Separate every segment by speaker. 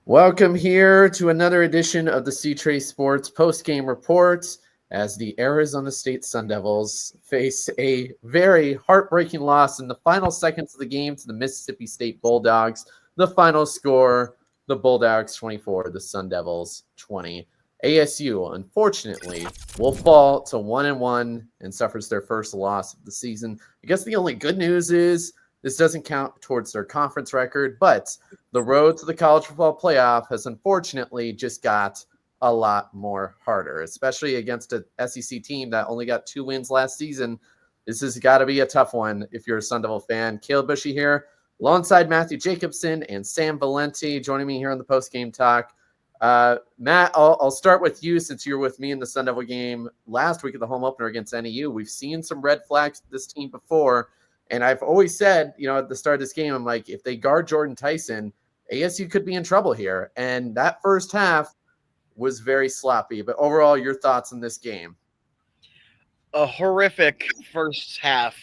Speaker 1: Welcome here to another edition of the C-Trace Sports Postgame Report as the Arizona State Sun Devils face a very heartbreaking loss in the final seconds of the game to the Mississippi State Bulldogs. The final score, the Bulldogs 24, the Sun Devils 20. ASU, unfortunately, will fall to 1-1 and suffers their first loss of the season. I guess the only good news is this doesn't count towards their conference record, but the road to the college football playoff has unfortunately just got a lot more harder, especially against an SEC team that only got 2 wins last season. This has got to be a tough one if you're a Sun Devil fan. Caleb Bushy here, alongside Matthew Jacobson and Sam Valenti, joining me here on the post-game talk. Matt, I'll start with you since you were with me in the Sun Devil game last week at the home opener against NAU. We've seen some red flags with this team before, and I've always said, at the start of this game, I'm like, if they guard Jordan Tyson, ASU could be in trouble here. And that first half was very sloppy. But overall, your thoughts on this game?
Speaker 2: A horrific first half,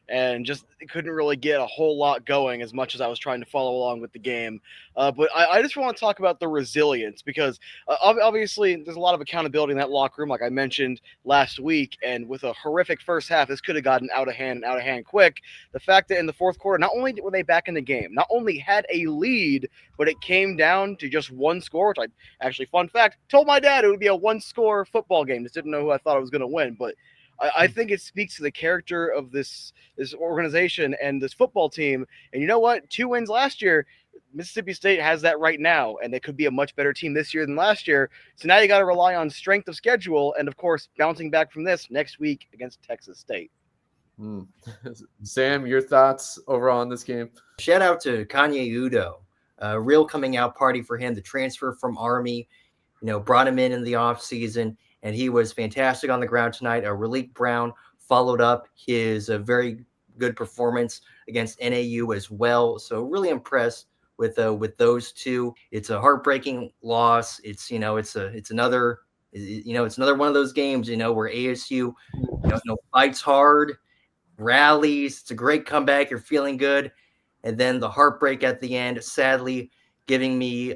Speaker 2: and just couldn't really get a whole lot going as much as I was trying to follow along with the game. But I just want to talk about the resilience because obviously there's a lot of accountability in that locker room, like I mentioned last week. And with a horrific first half, this could have gotten out of hand quick. The fact that in the fourth quarter, not only were they back in the game, not only had a lead, but it came down to just one score, which I actually, fun fact, told my dad it would be a one-score football game. Just didn't know who I thought I was going to win, but I think it speaks to the character of this organization and this football team. And you know what? 2 wins last year. Mississippi State has that right now, and they could be a much better team this year than last year. So now you got to rely on strength of schedule and, of course, bouncing back from this next week against Texas State.
Speaker 1: Sam, your thoughts overall on this game?
Speaker 3: Shout out to Kanye Udo. A real coming out party for him. The transfer from Army, brought him in the offseason. And he was fantastic on the ground tonight. Raleek Brown followed up his very good performance against NAU as well. So really impressed with those two. It's a heartbreaking loss. It's another one of those games where ASU fights hard, rallies. It's a great comeback. You're feeling good, and then the heartbreak at the end. Sadly, giving me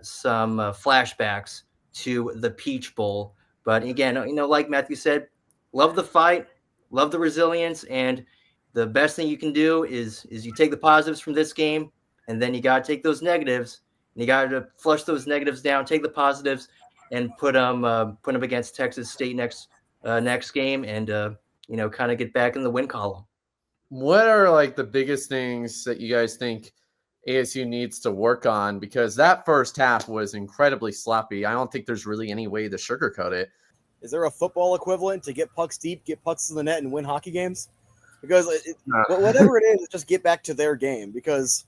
Speaker 3: some flashbacks to the Peach Bowl. But again, like Matthew said, love the fight, love the resilience, and the best thing you can do is you take the positives from this game, and then you got to take those negatives, and you got to flush those negatives down, take the positives, and put them against Texas State next game, and kind of get back in the win column.
Speaker 1: What are the biggest things that you guys think ASU needs to work on? Because that first half was incredibly sloppy. I don't think there's really any way to sugarcoat it.
Speaker 4: Is there a football equivalent to get pucks deep, get pucks to the net, and win hockey games? Because whatever it is, just get back to their game. Because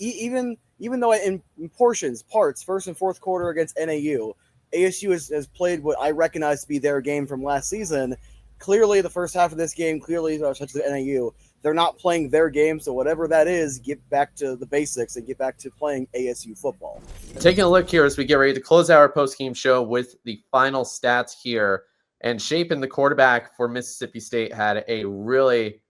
Speaker 4: even though in parts, first and fourth quarter against NAU, ASU has played what I recognize to be their game from last season. Clearly, the first half of this game, such as the NAU, they're not playing their game, so whatever that is, get back to the basics and get back to playing ASU football.
Speaker 1: Taking a look here as we get ready to close our post-game show with the final stats here. And Shapen, the quarterback for Mississippi State, had a really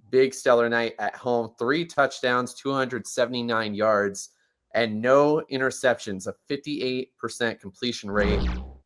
Speaker 1: big stellar night at home. 3 touchdowns, 279 yards, and no interceptions, a 58% completion rate.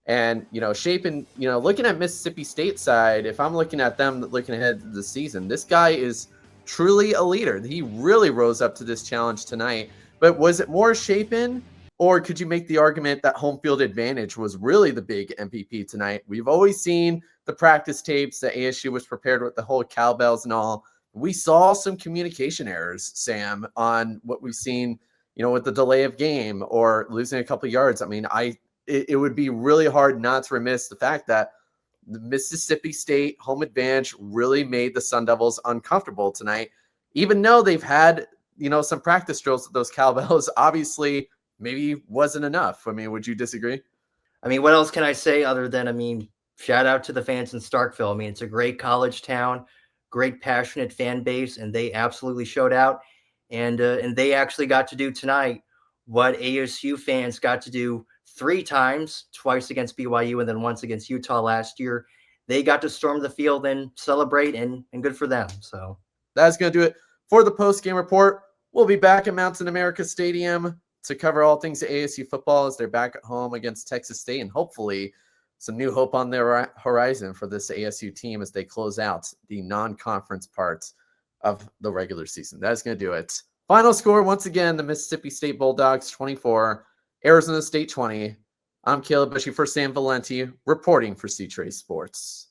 Speaker 1: And, Shapen, looking at Mississippi State side, if I'm looking at them looking ahead to the season, this guy is truly a leader. He really rose up to this challenge tonight. But was it more Shapen, or could you make the argument that home field advantage was really the big MVP tonight? We've always seen the practice tapes that ASU was prepared with the whole cowbells and all. We saw some communication errors, Sam, on what we've seen, with the delay of game or losing a couple yards. I mean, it would be really hard not to remiss the fact that the Mississippi State home advantage really made the Sun Devils uncomfortable tonight, even though they've had, some practice drills with those cowbells. Obviously, maybe wasn't enough. I mean, would you disagree?
Speaker 3: I mean, what else can I say other than, shout out to the fans in Starkville. I mean, it's a great college town, great passionate fan base, and they absolutely showed out. And they actually got to do tonight what ASU fans got to do 3 times, twice against BYU and then once against Utah last year. They got to storm the field and celebrate, and good for them. So
Speaker 1: that's going to do it for the post-game report. We'll be back at Mountain America Stadium to cover all things ASU football as they're back at home against Texas State, and hopefully some new hope on their horizon for this ASU team as they close out the non-conference part of the regular season. That's going to do it. Final score, once again, the Mississippi State Bulldogs 24, Arizona State 20. I'm Caleb Bushy for Sam Valenti, reporting for C-Trace Sports.